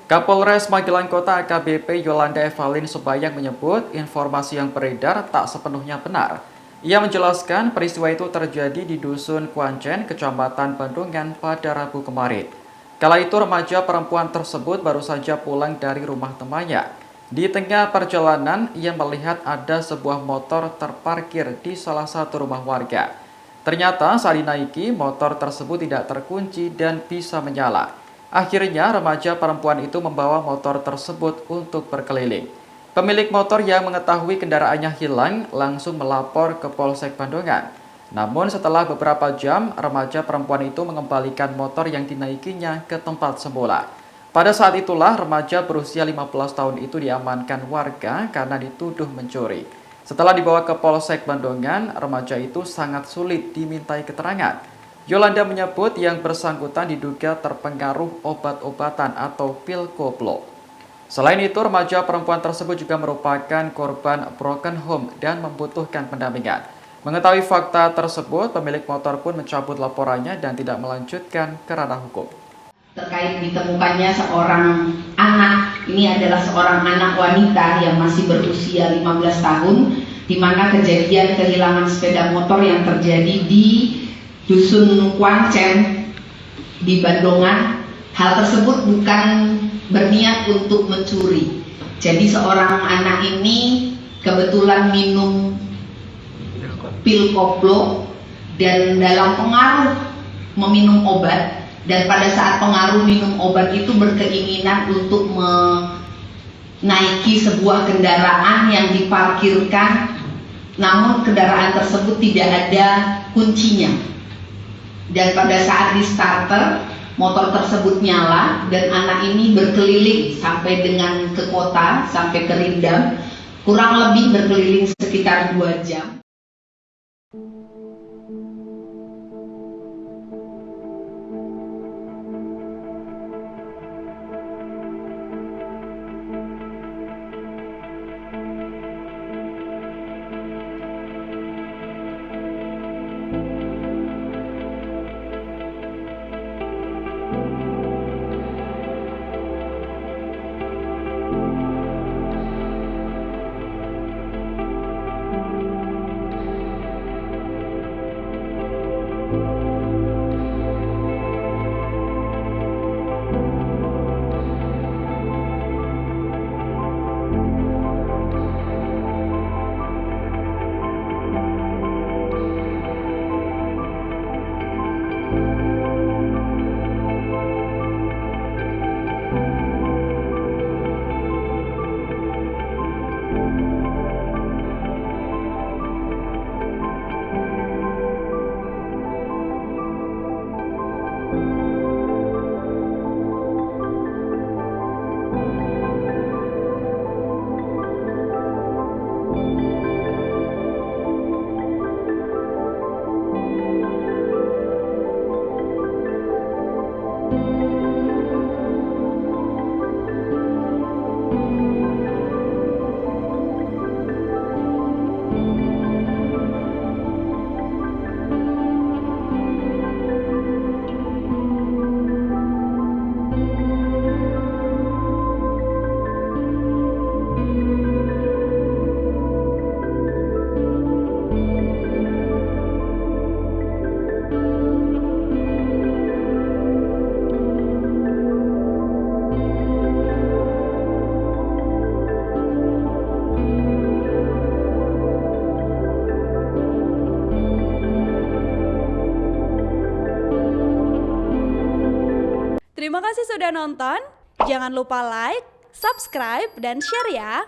Kapolres Magelang Kota AKBP Yolanda Evalin Subayang menyebut informasi yang beredar tak sepenuhnya benar. Ia menjelaskan peristiwa itu terjadi di Dusun Kuancen, Kecamatan Bandungan pada Rabu kemarin. Kala itu remaja perempuan tersebut baru saja pulang dari rumah temannya. Di tengah perjalanan, ia melihat ada sebuah motor terparkir di salah satu rumah warga. Ternyata saat dinaiki, motor tersebut tidak terkunci dan bisa menyala. Akhirnya, remaja perempuan itu membawa motor tersebut untuk berkeliling. Pemilik motor yang mengetahui kendaraannya hilang langsung melapor ke Polsek Bandungan. Namun setelah beberapa jam, remaja perempuan itu mengembalikan motor yang dinaikinya ke tempat semula. Pada saat itulah remaja berusia 15 tahun itu diamankan warga karena dituduh mencuri. Setelah dibawa ke Polsek Bandungan, remaja itu sangat sulit dimintai keterangan. Yolanda menyebut yang bersangkutan diduga terpengaruh obat-obatan atau pil koplo. Selain itu, remaja perempuan tersebut juga merupakan korban broken home dan membutuhkan pendampingan. Mengetahui fakta tersebut, pemilik motor pun mencabut laporannya dan tidak melanjutkan ke ranah hukum. Terkait ditemukannya seorang anak, ini adalah seorang anak wanita yang masih berusia 15 tahun, di mana kejadian kehilangan sepeda motor yang terjadi di Dusun Kuancen di Bandungan. Hal tersebut bukan berniat untuk mencuri. Jadi seorang anak ini kebetulan minum pil koplo dan dalam pengaruh meminum obat, dan pada saat pengaruh minum obat itu berkeinginan untuk menaiki sebuah kendaraan yang diparkirkan, namun kendaraan tersebut tidak ada kuncinya. Dan pada saat di starter, motor tersebut nyala dan anak ini berkeliling sampai dengan ke kota, sampai ke Rindam, kurang lebih berkeliling sekitar 2 jam. Terima kasih sudah nonton. Jangan lupa like, subscribe, dan share ya.